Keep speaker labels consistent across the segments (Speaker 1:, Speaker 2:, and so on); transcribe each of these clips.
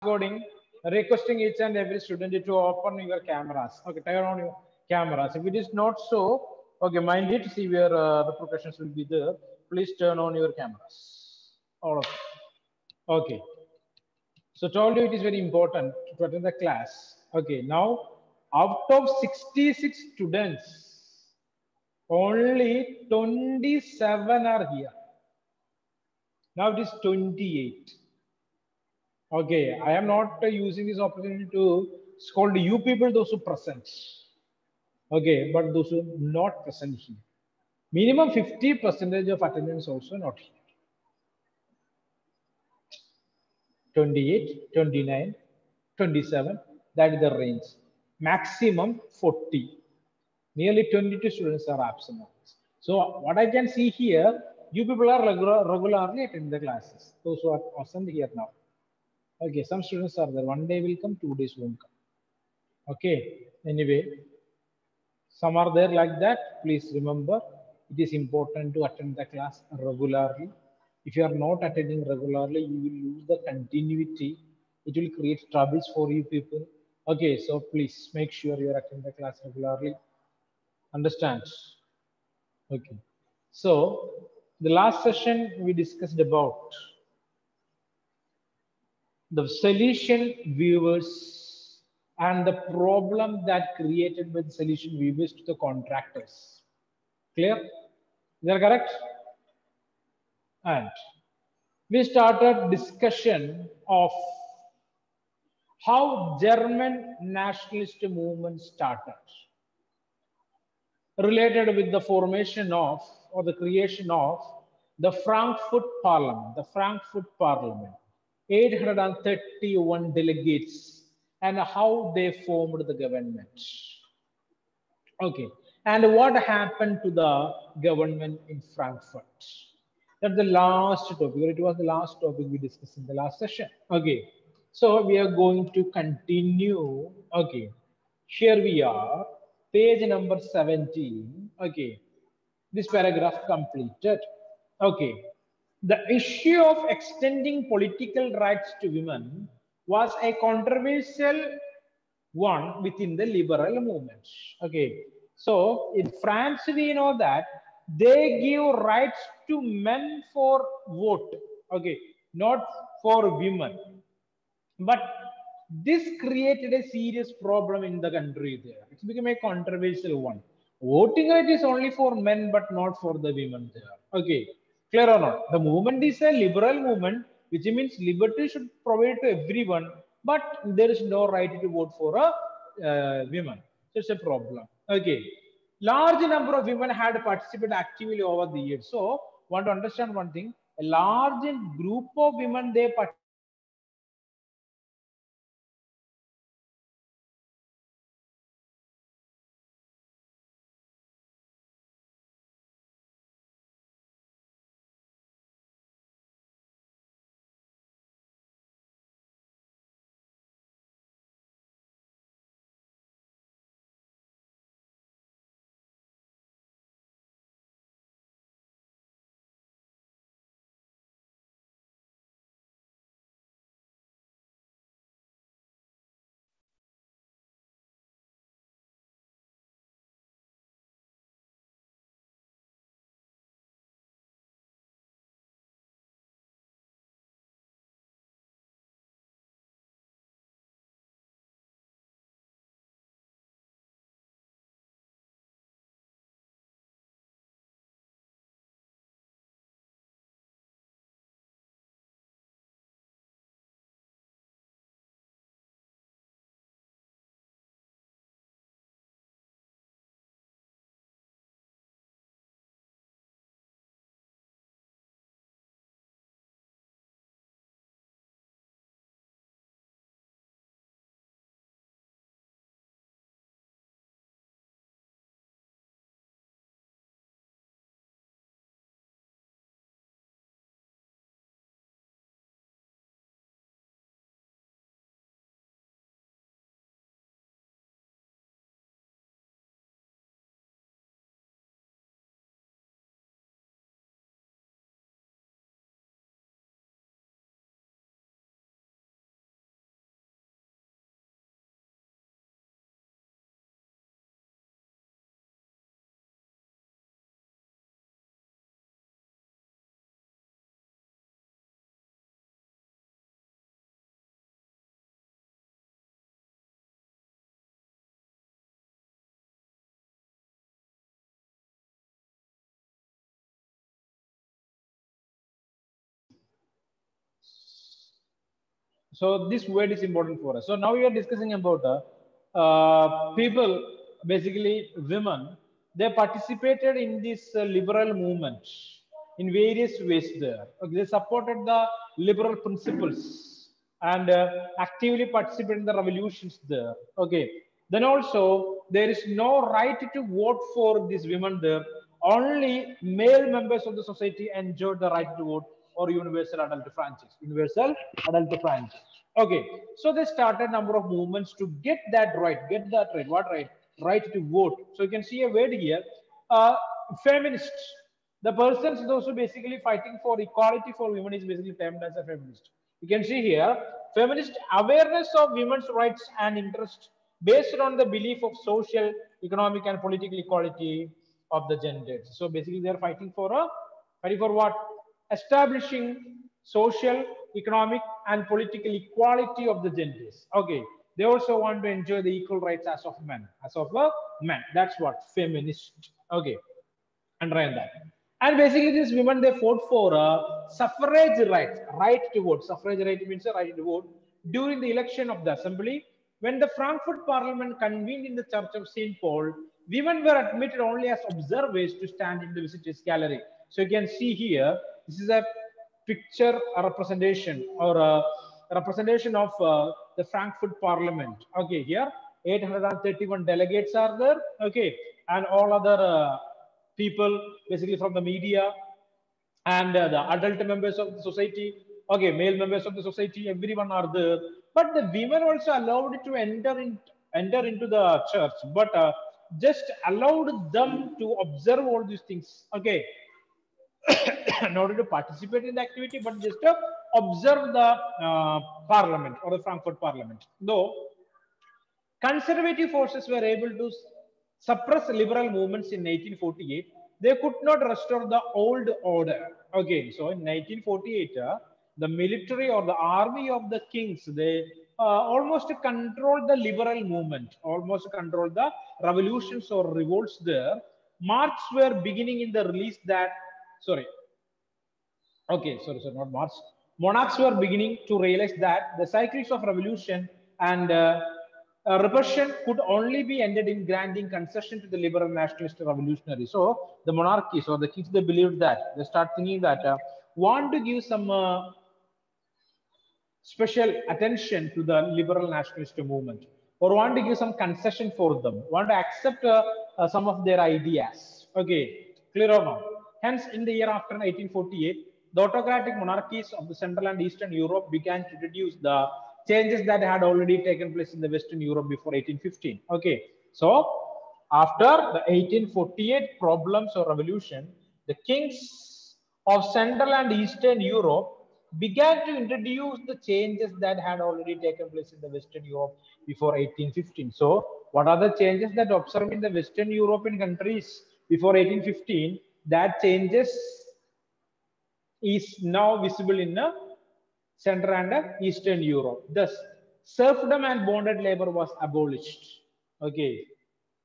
Speaker 1: Recording, requesting each and every student to open your cameras. Okay, turn on your cameras. If it is not so, okay, mind it. See where repercussions will be there. Please turn on your cameras. All of it. Okay. So told you it is very important to attend the class. Okay. Now, out of 66 students, only 27 are here. Now it is 28. Okay, I am not using this opportunity to scold you people, those who present. Okay, but those who not present here. Minimum 50 percentage of attendance also not here. 28, 29, 27, that is the range. Maximum 40. Nearly 22 students are absent. So what I can see here, you people are regularly attending the classes. Those who are absent here now. Okay, some students are there. One day will come, 2 days won't come. Okay, anyway, some are there like that. Please remember, it is important to attend the class regularly. If you are not attending regularly, you will lose the continuity. It will create troubles for you people. Okay, so please make sure you are attending the class regularly. Understand? Okay. So the last session we discussed about the solution viewers and the problem that created with solution viewers to the contractors. Clear? Is that correct? And we started discussion of how German nationalist movement started, related with the formation of or the creation of the Frankfurt Parliament. The Frankfurt Parliament, 831 delegates, and how they formed the government. Okay. And what happened to the government in Frankfurt? That's the last topic. It was the last topic we discussed in the last session. Okay. So we are going to continue. Okay. Here we are, page number 17. Okay. This paragraph completed. Okay. The issue of extending political rights to women was a controversial one within the liberal movement. Okay, so in France, we know that they give rights to men for vote. Okay, not for women. But this created a serious problem in the country there. It became a controversial one. Voting right is only for men but not for the women there. Okay, clear or not? The movement is a liberal movement, which means liberty should provide to everyone, but there is no right to vote for a women. So it's a problem. Okay, large number of women had participated actively over the years. So, want to understand one thing: a large group of women they participated actively over the years. Okay, so this created a serious problem in the country there. Okay, large number of women they participated actively over the years. So, okay, So this word is important for us. So now we are discussing about people, basically women. They participated in this liberal movement in various ways. There, okay, they supported the liberal principles and actively participated in the revolutions there. Okay, then also there is no right to vote for these women there. Only male members of the society enjoyed the right to vote or universal adult franchise. Universal adult franchise. Okay, so they started number of movements to get that right. Get that right. What right? Right to vote. So you can see a word here. Uh, Feminists. The persons those who basically fighting for equality for women is basically termed as a feminist. You can see here feminist awareness of women's rights and interests based on the belief of social, economic, and political equality of the genders. So basically, they are fighting for what? Establishing social, economic, and political equality of the genders. Okay. They also want to enjoy the equal rights as of men, as of a man. That's what feminist. Okay, underline that. And basically, these women they fought for suffrage rights, right to vote. Suffrage right means a right to vote during the election of the assembly. When the Frankfurt Parliament convened in the Church of Saint Paul, women were admitted only as observers to stand in the visitors' gallery. So you can see here, this is a picture, a representation, or a representation of the Frankfurt Parliament. Okay, here 831 delegates are there. Okay, and all other people basically from the media and the adult members of the society, okay, male members of the society, everyone are there. But the women also allowed to enter into the church, but just allowed them to observe all these things. Okay, in order to participate in the activity, but just to observe the parliament or the Frankfurt Parliament. Though conservative forces were able to suppress liberal movements in 1848. They could not restore the old order. Okay, so in 1948, the military or the army of the kings, they almost controlled the liberal movement, almost controlled the revolutions or revolts there. Marches were beginning in the release that, sorry, okay, sorry, not March. Monarchs were beginning to realize that the cycles of revolution and repression could only be ended in granting concession to the liberal nationalist revolutionary. So the monarchies or the kings, they believed that. They start thinking that want to give some special attention to the liberal nationalist movement or want to give some concession for them, want to accept some of their ideas. Okay, clear or not? Hence, in the year after 1848, the autocratic monarchies of the Central and Eastern Europe began to introduce the changes that had already taken place in the Western Europe before 1815. Okay, so after the 1848 problems or revolution, the kings of Central and Eastern Europe began to introduce the changes that had already taken place in the Western Europe before 1815. So, what are the changes that observed in the Western European countries before 1815? That changes is now visible in Central and Eastern Europe. Thus, serfdom and bonded labor was abolished. Okay,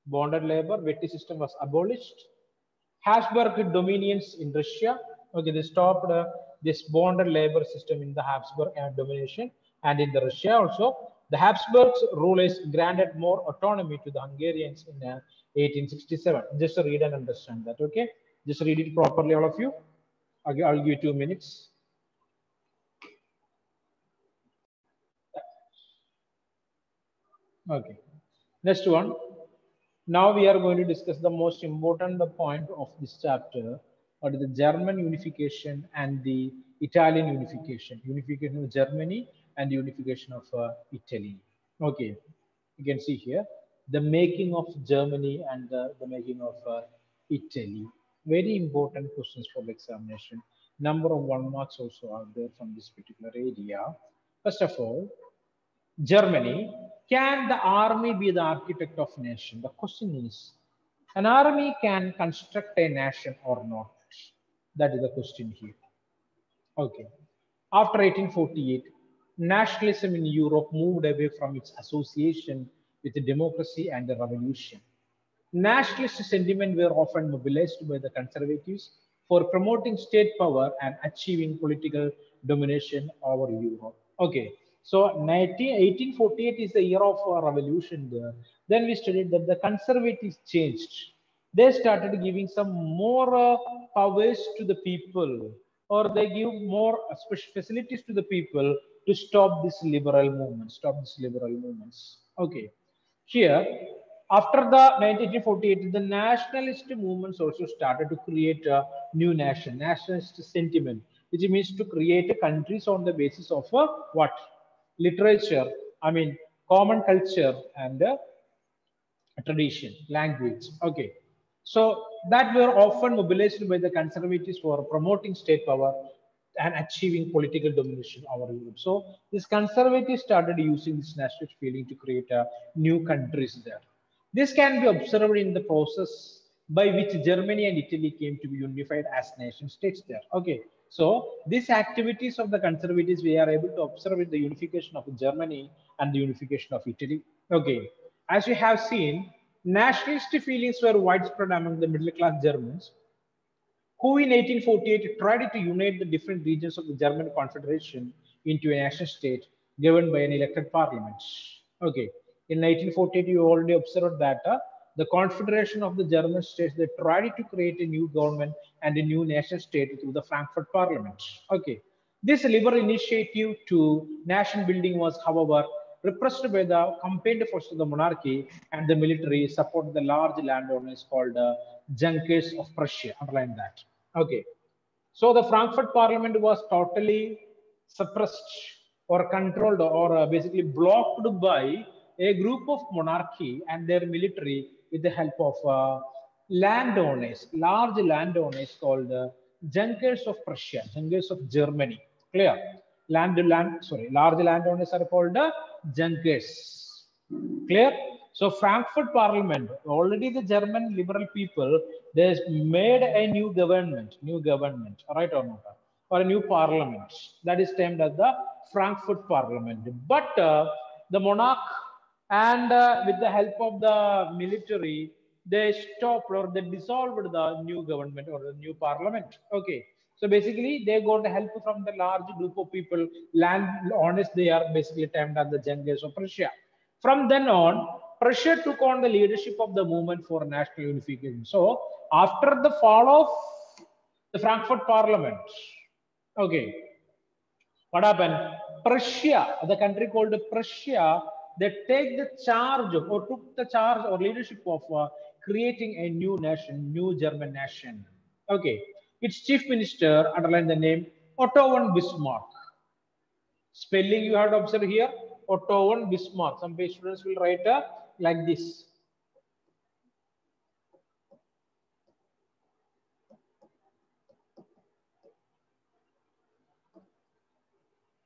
Speaker 1: bonded labor, Vetti system was abolished. Habsburg dominions in Russia. Okay, they stopped this bonded labor system in the Habsburg domination, and in the Russia also. The Habsburgs rulers granted more autonomy to the Hungarians in 1867. Just read and understand that. Okay, just read it properly, all of you. I'll give you 2 minutes. Okay, next one. Now we are going to discuss the most important point of this chapter, or the German unification and the Italian unification. Unification of Germany and the unification of Italy. Okay, you can see here the making of Germany and the making of Italy. Very important questions for the examination. Number of 1 marks also are there from this particular area. First of all, Germany, can the army be the architect of nation? The question is, an army can construct a nation or not? That is the question here. Okay. After 1848, nationalism in Europe moved away from its association with democracy and the revolution. Nationalist sentiment were often mobilized by the conservatives for promoting state power and achieving political domination over Europe. Okay, So 1848 is the year of revolution there. Then we studied that the conservatives changed. They started giving some more powers to the people, or they give more special facilities to the people to stop this liberal movement, stop this liberal movements. Okay. Here, after the 1948, the nationalist movements also started to create a new nation, nationalist sentiment, which means to create countries on the basis of what? Literature, I mean, common culture and tradition, language. Okay. So that were often mobilized by the conservatives for promoting state power and achieving political domination over Europe. So these conservatives started using this nationalist feeling to create new countries there. This can be observed in the process by which Germany and Italy came to be unified as nation states there. Okay, so these activities of the conservatives we are able to observe in the unification of Germany and the unification of Italy. Okay, as you have seen, nationalist feelings were widespread among the middle class Germans who in 1848 tried to unite the different regions of the German Confederation into a nation state governed by an elected parliament. Okay, in 1948, you already observed that the Confederation of the German states they tried to create a new government and a new nation state through the Frankfurt Parliament. Okay, this liberal initiative to nation building was, however, repressed by the campaigned forces of the monarchy and the military supported the large landowners called Junkers of Prussia. Underline that. Okay. So the Frankfurt Parliament was totally suppressed or controlled or basically blocked by a group of monarchy and their military with the help of landowners, large landowners called Junkers of Prussia, Junkers of Germany. Clear? Large landowners are called Junkers. Clear? So Frankfurt Parliament, already the German liberal people, they made a new government, right or not? Or a new parliament that is termed as the Frankfurt Parliament. But the monarch and with the help of the military, they stopped or they dissolved the new government or the new parliament. Okay. So basically, they got help from the large group of people, land owners, they are basically termed as the Junkers of Prussia. From then on, Prussia took on the leadership of the movement for national unification. So after the fall of the Frankfurt Parliament, okay, what happened? Prussia, the country called Prussia, they take the charge or took the charge or leadership of creating a new nation, new German nation. Okay, its chief minister, underline the name, Otto von Bismarck. Spelling you have to observe here, Otto von Bismarck. Some students will write like this.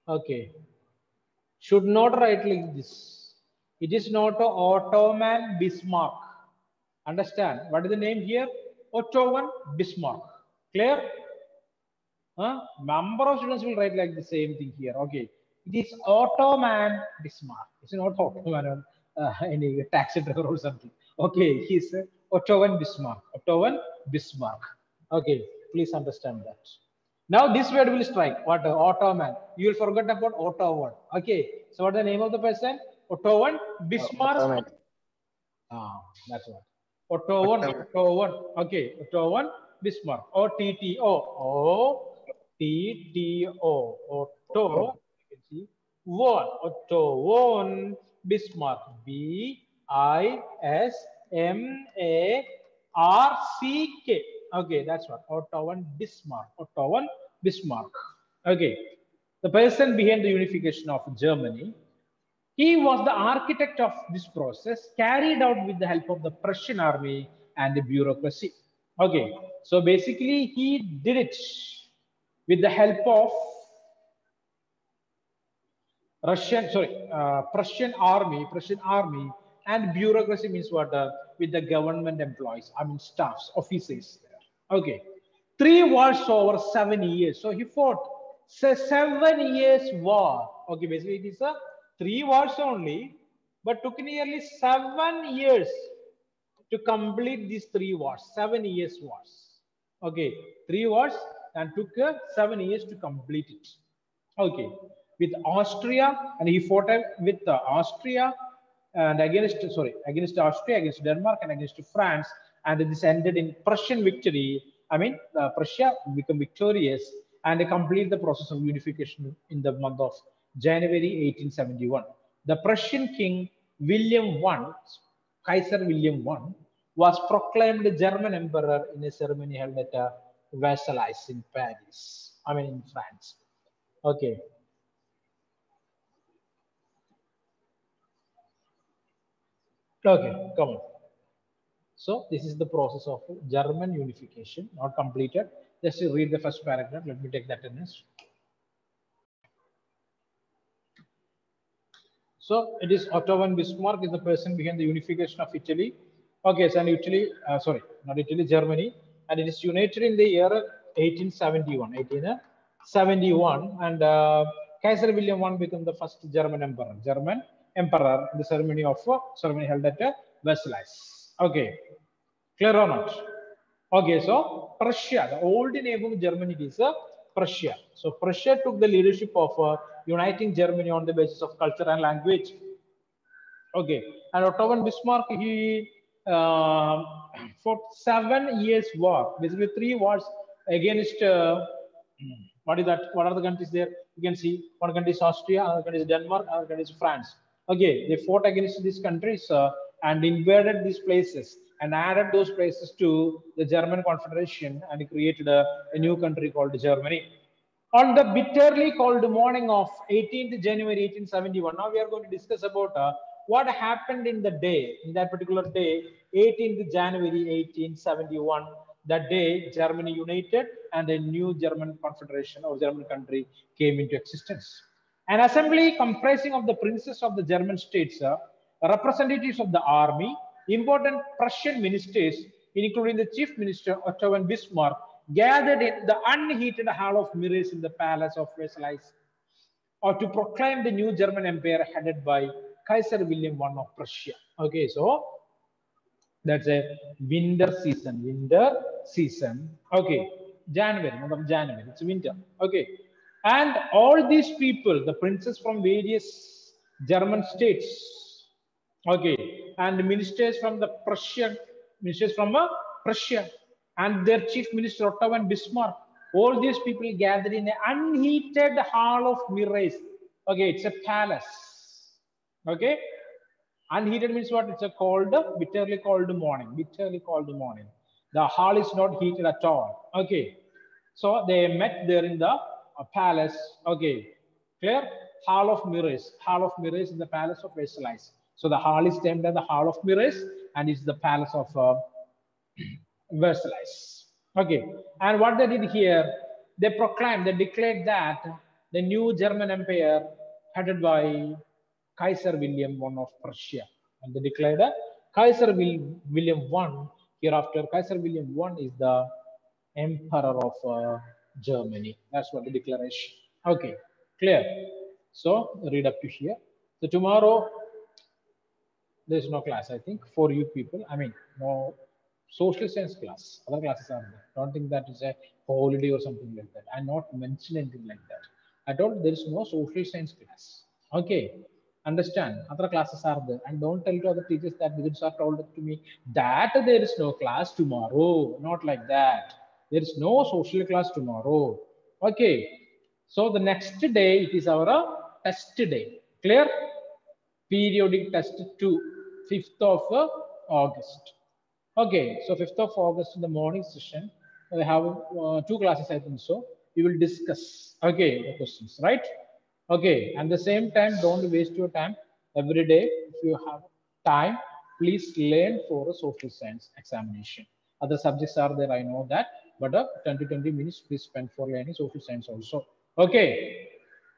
Speaker 1: Okay. Should not write like this. It is not a Ottoman Bismarck. Understand? What is the name here? Otto Bismarck. Clear? Huh? Number of students will write like the same thing here. Okay. It is Ottoman Bismarck. It's not Ottoman any taxi driver or something. Okay. He's Otto Bismarck. Otto Bismarck. Okay. Please understand that. Now this word will strike. What? Ottoman. You will forget about Otto. Okay. So what is the name of the person? Otto Bismarck.
Speaker 2: Ottoman.
Speaker 1: That's what. Otto. Okay. Otto Bismarck. O-T-T-O. O-T-T-O. Otto. You can see. Otto von Bismarck. B-I-S-M-A-R-C-K. Okay, that's what. Otto von Bismarck. Otto von Bismarck. Okay. The person behind the unification of Germany. He was the architect of this process, carried out with the help of the Prussian army and the bureaucracy. Okay, so basically he did it with the help of Prussian army, and bureaucracy means what? With the government employees, I mean staffs, officers there. Okay, 3 wars over 7 years. So he fought 7 years war. Okay, basically it is a 3 wars only, but took nearly 7 years to complete these 3 wars. 7 years wars. Okay, 3 wars and took 7 years to complete it. Okay. with Austria, and he fought with Austria and against Austria, against Denmark, and against France, and this ended in Prussian victory. I mean, Prussia became victorious and complete the process of unification in the month of January 1871. The Prussian king William I, Kaiser William I, was proclaimed German emperor in a ceremony held at Versailles in Paris. I mean, in France. Okay. Okay, come on. So this is the process of German unification, not completed. Just read the first paragraph. Let me take the attendance. So it is Otto von Bismarck is the person behind the unification of Italy. Okay, so Italy, sorry, not Italy, Germany, and it is united in the year 1871. 1871, and Kaiser William I became the first German emperor. The ceremony held at Versailles. Okay, clear or not? Okay, so Prussia, the old name of Germany is Prussia. So Prussia took the leadership of uniting Germany on the basis of culture and language. Okay, and Otto von Bismarck, he fought 7 years war, basically 3 wars against what is that? What are the countries there? You can see one country is Austria, another country is Denmark, another country is France. Okay, they fought against these countries and invaded these places and added those places to the German Confederation and created a new country called Germany. On the bitterly cold morning of 18th January 1871, now we are going to discuss about what happened in the day, in that particular day, 18th January 1871. That day, Germany united and a new German Confederation or German country came into existence. An assembly comprising of the princes of the German states, representatives of the army, important Prussian ministers, including the chief minister Otto von Bismarck, gathered in the unheated hall of mirrors in the palace of Versailles, or to proclaim the new German empire headed by Kaiser William I of Prussia. Okay, so that's a winter season. Okay, January, month of January, it's winter. Okay, and all these people, the princes from various German states, okay, and the ministers from the Prussia, and their chief minister Otto von Bismarck, all these people gathered in an unheated hall of mirrors. Okay, it's a palace. Okay, unheated means what? It's a cold, bitterly cold morning. The hall is not heated at all. Okay, so they met there in the palace. Okay, clear? Hall of mirrors in the palace of Versailles. So the hall is named as the Hall of Mirrors, and it's the palace of Versailles. Okay, and what they did here, they declared that the new German Empire headed by Kaiser William I of Prussia, and they declared that Kaiser William I, hereafter Kaiser William I is the Emperor of Germany. That's what the declaration. Okay, clear? So read up to here. So tomorrow there's no class, I think, for you people. I mean, no social science class. Other classes are there. Don't think that is a holiday or something like that. I not mention anything like that. I told there is no social science class. Okay, understand? Other classes are there, and don't tell to other teachers that because sir told to me that there is no class tomorrow. Not like that. There is no social class tomorrow. Okay. So the next day it is our test day. Clear? Periodic test 2, 5th of August. Okay, so 5th of August in the morning session, we have 2 classes, I think so. We will discuss, okay, the questions, right? Okay, and the same time, don't waste your time every day. If you have time, please learn for a social science examination. Other subjects are there, I know that, but 10 to 20 minutes please spend for learning social science also. Okay,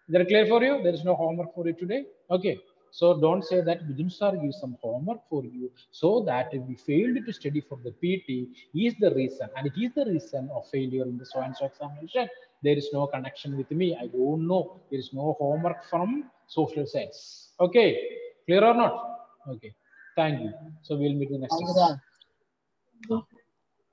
Speaker 1: is that clear for you? There is no homework for you today. Okay. So don't say that Bijun sir gives some homework for you so that if we failed to study for the PT is the reason, and it is the reason of failure in the so and so examination. There is no connection with me. I don't know. There is no homework from social science. Okay, clear or not? Okay, thank you. So we'll meet in the next class.